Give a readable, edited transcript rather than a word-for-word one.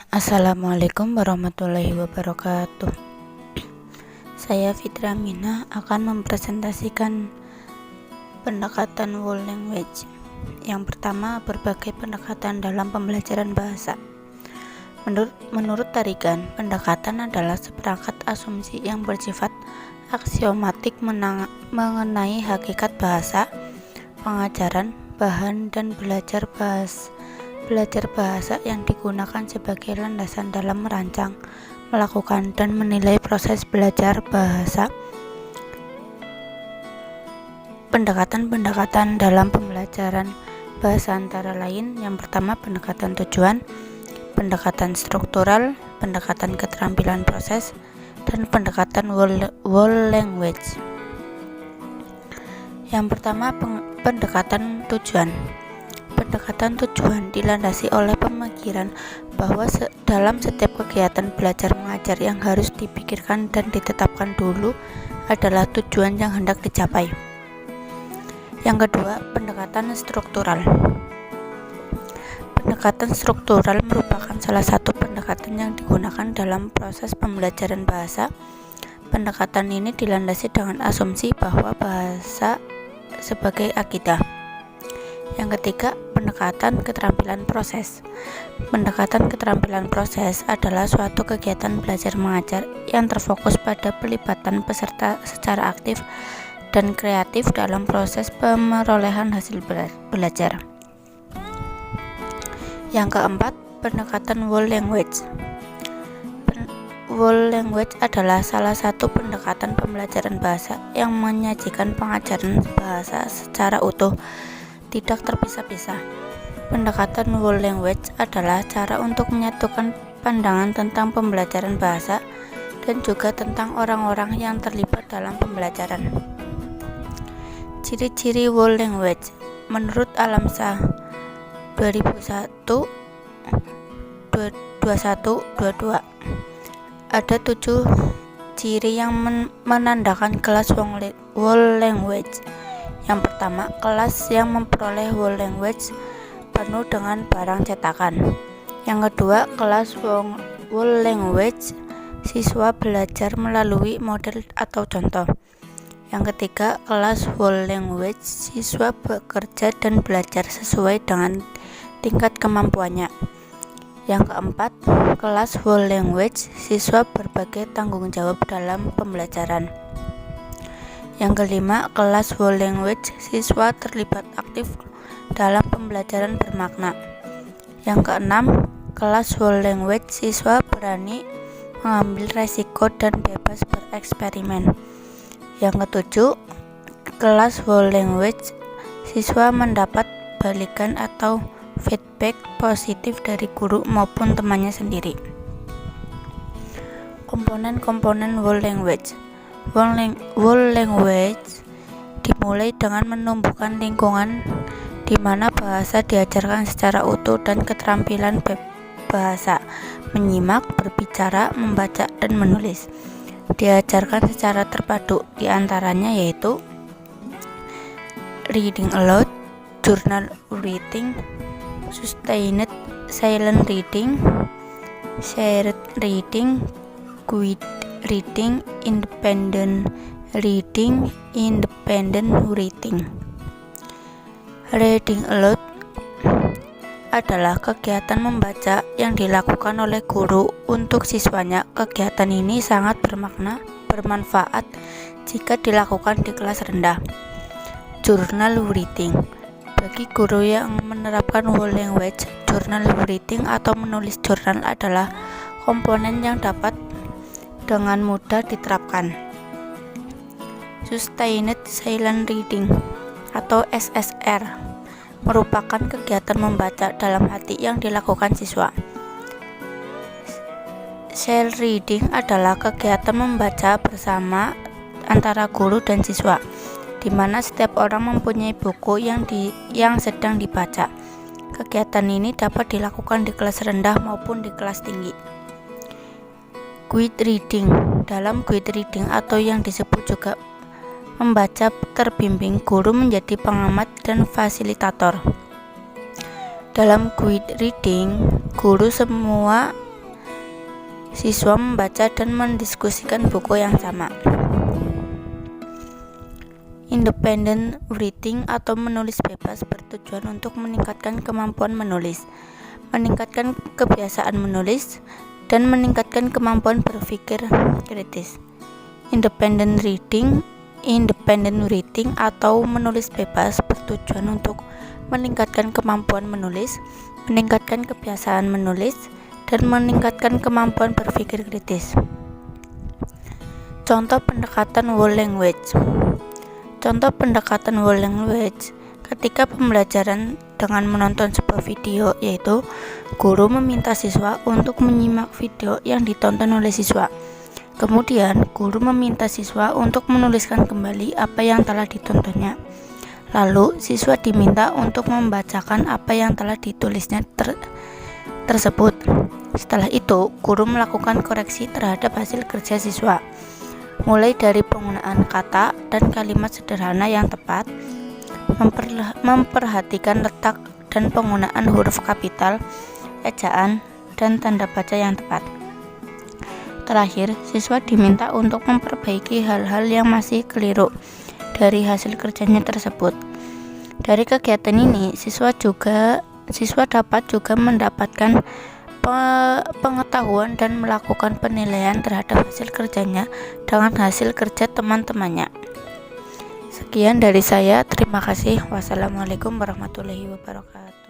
Assalamualaikum warahmatullahi wabarakatuh. Saya Fitra Mina akan mempresentasikan pendekatan world language. Yang pertama, berbagai pendekatan dalam pembelajaran bahasa. Menurut Tarigan, pendekatan adalah seperangkat asumsi yang bersifat aksiomatik mengenai hakikat bahasa, pengajaran, bahan, dan belajar bahasa yang digunakan sebagai landasan dalam merancang, melakukan, dan menilai proses belajar bahasa. Pendekatan-pendekatan dalam pembelajaran bahasa antara lain: yang pertama, pendekatan tujuan, pendekatan struktural, pendekatan keterampilan proses, dan pendekatan world language. Yang pertama, pendekatan tujuan. Pendekatan tujuan dilandasi oleh pemikiran bahwa dalam setiap kegiatan belajar mengajar yang harus dipikirkan dan ditetapkan dulu adalah tujuan yang hendak dicapai. Yang kedua, pendekatan struktural. Pendekatan struktural merupakan salah satu pendekatan yang digunakan dalam proses pembelajaran bahasa. Pendekatan ini dilandasi dengan asumsi bahwa bahasa sebagai akidah. Yang ketiga, pendekatan keterampilan proses. Pendekatan keterampilan proses adalah suatu kegiatan belajar mengajar yang terfokus pada pelibatan peserta secara aktif dan kreatif dalam proses pemerolehan hasil belajar. Yang keempat, pendekatan world language. World language adalah salah satu pendekatan pembelajaran bahasa yang menyajikan pengajaran bahasa secara utuh, tidak terpisah-pisah. Pendekatan world language adalah cara untuk menyatukan pandangan tentang pembelajaran bahasa dan juga tentang orang-orang yang terlibat dalam pembelajaran. Ciri-ciri world language menurut Alamsyah 2021-22 ada 7 ciri yang menandakan kelas world language. Yang pertama, kelas yang memperoleh world language penuh dengan barang cetakan. Yang kedua, kelas world language siswa belajar melalui model atau contoh. Yang ketiga, kelas world language siswa bekerja dan belajar sesuai dengan tingkat kemampuannya. Yang keempat, kelas world language siswa berbagai tanggung jawab dalam pembelajaran. Yang kelima, kelas world language siswa terlibat aktif dalam pembelajaran bermakna. Yang keenam, kelas world language siswa berani mengambil resiko dan bebas bereksperimen. Yang ketujuh, kelas world language siswa mendapat balikan atau feedback positif dari guru maupun temannya sendiri. Komponen-komponen world language. World language dimulai dengan menumbuhkan lingkungan di mana bahasa diajarkan secara utuh dan keterampilan bahasa, menyimak, berbicara, membaca, dan menulis diajarkan secara terpadu, di antaranya yaitu reading aloud, journal reading, sustained silent reading, shared reading, quick reading, independent reading. Reading aloud adalah kegiatan membaca yang dilakukan oleh guru untuk siswanya. Kegiatan ini sangat bermanfaat jika dilakukan di kelas rendah. Journal reading. Bagi guru yang menerapkan world language, journal reading atau menulis jurnal adalah komponen yang dapat dengan mudah diterapkan. Sustained silent reading atau SSR merupakan kegiatan membaca dalam hati yang dilakukan siswa. Share reading adalah kegiatan membaca bersama antara guru dan siswa, di mana setiap orang mempunyai buku yang sedang dibaca. Kegiatan ini dapat dilakukan di kelas rendah maupun di kelas tinggi. Guide reading. Dalam guide reading atau yang disebut juga membaca terbimbing, guru menjadi pengamat dan fasilitator. Dalam guide reading, guru semua siswa membaca dan mendiskusikan buku yang sama. Independent reading atau menulis bebas bertujuan untuk meningkatkan kemampuan menulis, meningkatkan kebiasaan menulis, dan meningkatkan kemampuan berpikir kritis. Independent reading atau menulis bebas bertujuan untuk meningkatkan kemampuan menulis, meningkatkan kebiasaan menulis, dan meningkatkan kemampuan berpikir kritis. Contoh pendekatan whole language. Contoh pendekatan whole language ketika pembelajaran dengan menonton sebuah video, yaitu guru meminta siswa untuk menyimak video yang ditonton oleh siswa. Kemudian, guru meminta siswa untuk menuliskan kembali apa yang telah ditontonnya. Lalu, siswa diminta untuk membacakan apa yang telah ditulisnya tersebut. Setelah itu, guru melakukan koreksi terhadap hasil kerja siswa, mulai dari penggunaan kata dan kalimat sederhana yang tepat, memperhatikan letak dan penggunaan huruf kapital, ejaan, dan tanda baca yang tepat. Terakhir, siswa diminta untuk memperbaiki hal-hal yang masih keliru dari hasil kerjanya tersebut. Dari kegiatan ini, siswa dapat juga mendapatkan pengetahuan dan melakukan penilaian terhadap hasil kerjanya dengan hasil kerja teman-temannya. Sekian dari saya, terima kasih. Wassalamualaikum warahmatullahi wabarakatuh.